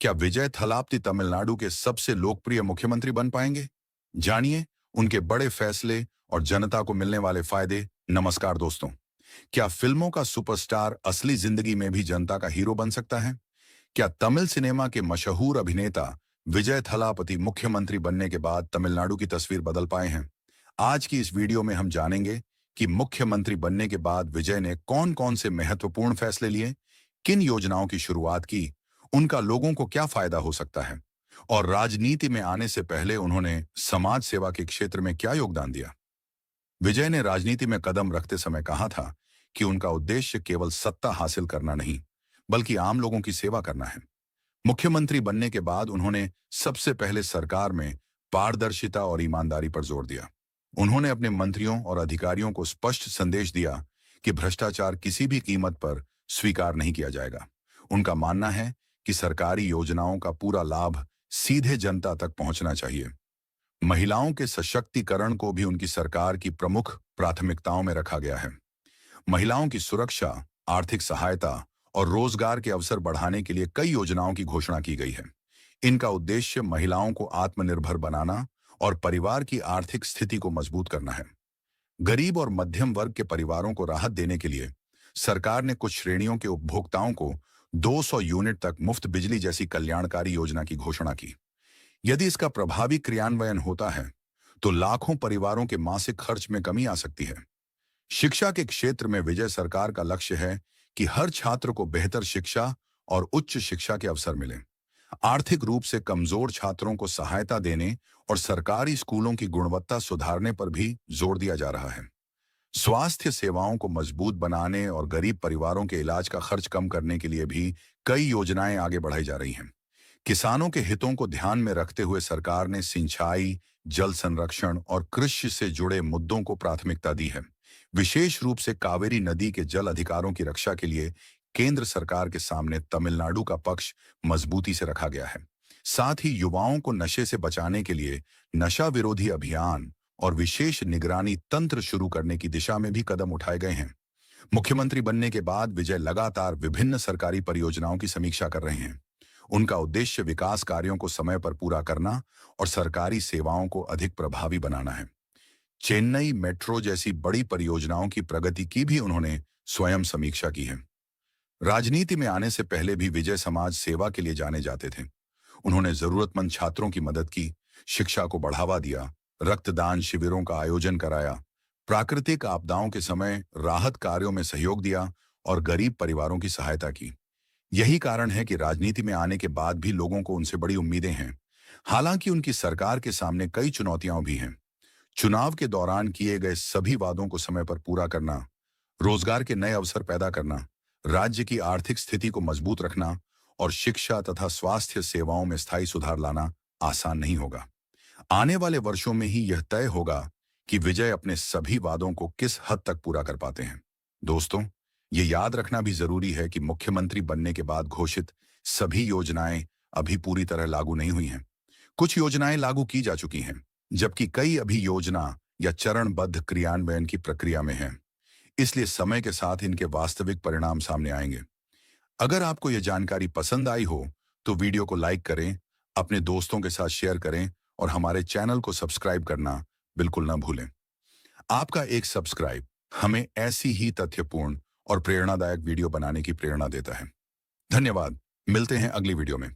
क्या विजय थलापति तमिलनाडु के सबसे लोकप्रिय मुख्यमंत्री बन पाएंगे? जानिए उनके बड़े फैसले और जनता को मिलने वाले फायदे। नमस्कार दोस्तों। क्या फिल्मों का सुपरस्टार असली जिंदगी में भी जनता का हीरो बन सकता है? क्या तमिल सिनेमा के मशहूर अभिनेता विजय थलापति मुख्यमंत्री बनने के बाद तमिलनाडु की तस्वीर बदल पाए हैं? आज की इस वीडियो में हम जानेंगे कि मुख्यमंत्री बनने के बाद विजय ने कौन-कौन से महत्वपूर्ण फैसले लिए, किन योजनाओं की शुरुआत की, उनका लोगों को क्या फायदा हो सकता है और राजनीति में आने से पहले उन्होंने समाज सेवा के क्षेत्र में क्या योगदान दिया। विजय ने राजनीति में कदम रखते समय कहा था कि उनका उद्देश्य केवल सत्ता हासिल करना नहीं, बल्कि आम लोगों की सेवा करना है। मुख्यमंत्री बनने के बाद उन्होंने सबसे पहले सरकार में पारदर्शिता और ईमानदारी पर जोर दिया। उन्होंने अपने मंत्रियों और अधिकारियों को स्पष्ट संदेश दिया कि भ्रष्टाचार किसी भी कीमत पर स्वीकार नहीं किया जाएगा। उनका मानना है कि सरकारी योजनाओं का पूरा लाभ सीधे जनता तक पहुंचना चाहिए। महिलाओं के सशक्तिकरण को भी उनकी सरकार की प्रमुख प्राथमिकताओं में रखा गया है। महिलाओं की सुरक्षा, आर्थिक सहायता और रोजगार के अवसर बढ़ाने के लिए कई योजनाओं की घोषणा की गई है। इनका उद्देश्य महिलाओं को आत्मनिर्भर बनाना और परिवार की आर्थिक स्थिति को मजबूत करना है। गरीब और मध्यम वर्ग के परिवारों को राहत देने के लिए सरकार ने कुछ श्रेणियों के उपभोक्ताओं को 200 यूनिट तक मुफ्त बिजली जैसी कल्याणकारी योजना की घोषणा की। यदि इसका प्रभावी क्रियान्वयन होता है तो लाखों परिवारों के मासिक खर्च में कमी आ सकती है। शिक्षा के क्षेत्र में विजय सरकार का लक्ष्य है कि हर छात्र को बेहतर शिक्षा और उच्च शिक्षा के अवसर मिले। आर्थिक रूप से कमजोर छात्रों को सहायता देने और सरकारी स्कूलों की गुणवत्ता सुधारने पर भी जोर दिया जा रहा है। स्वास्थ्य सेवाओं को मजबूत बनाने और गरीब परिवारों के इलाज का खर्च कम करने के लिए भी कई योजनाएं आगे बढ़ाई जा रही हैं। किसानों के हितों को ध्यान में रखते हुए सरकार ने सिंचाई, जल संरक्षण और कृषि से जुड़े मुद्दों को प्राथमिकता दी है। विशेष रूप से कावेरी नदी के जल अधिकारों की रक्षा के लिए केंद्र सरकार के सामने तमिलनाडु का पक्ष मजबूती से रखा गया है। साथ ही युवाओं को नशे से बचाने के लिए नशा विरोधी अभियान और विशेष निगरानी तंत्र शुरू करने की दिशा में भी कदम उठाए गए हैं। मुख्यमंत्री बनने के बाद विजय लगातार विभिन्न सरकारी परियोजनाओं की समीक्षा कर रहे हैं। उनका उद्देश्य विकास कार्यों को समय पर पूरा करना और सरकारी सेवाओं को अधिक प्रभावी बनाना है। चेन्नई मेट्रो जैसी बड़ी परियोजनाओं की प्रगति की भी उन्होंने स्वयं समीक्षा की है। राजनीति में आने से पहले भी विजय समाज सेवा के लिए जाने जाते थे। उन्होंने जरूरतमंद छात्रों की मदद की, शिक्षा को बढ़ावा दिया, रक्तदान शिविरों का आयोजन कराया, प्राकृतिक आपदाओं के समय राहत कार्यों में सहयोग दिया और गरीब परिवारों की सहायता की। यही कारण है कि राजनीति में आने के बाद भी लोगों को उनसे बड़ी उम्मीदें हैं। हालांकि उनकी सरकार के सामने कई चुनौतियां भी हैं। चुनाव के दौरान किए गए सभी वादों को समय पर पूरा करना, रोजगार के नए अवसर पैदा करना, राज्य की आर्थिक स्थिति को मजबूत रखना और शिक्षा तथा स्वास्थ्य सेवाओं में स्थायी सुधार लाना आसान नहीं होगा। आने वाले वर्षों में ही यह तय होगा कि विजय अपने सभी वादों को किस हद तक पूरा कर पाते हैं। दोस्तों, ये याद रखना भी जरूरी है कि मुख्यमंत्री बनने के बाद घोषित सभी योजनाएं अभी पूरी तरह लागू नहीं हुई हैं। कुछ योजनाएं लागू की जा चुकी हैं, जबकि कई अभी योजना या चरणबद्ध क्रियान्वयन की प्रक्रिया में हैं। इसलिए समय के साथ इनके वास्तविक परिणाम सामने आएंगे। अगर आपको यह जानकारी पसंद आई हो तो वीडियो को लाइक करें, अपने दोस्तों के साथ शेयर करें और हमारे चैनल को सब्सक्राइब करना बिल्कुल ना भूलें। आपका एक सब्सक्राइब हमें ऐसी ही तथ्यपूर्ण और प्रेरणादायक वीडियो बनाने की प्रेरणा देता है। धन्यवाद। मिलते हैं अगली वीडियो में।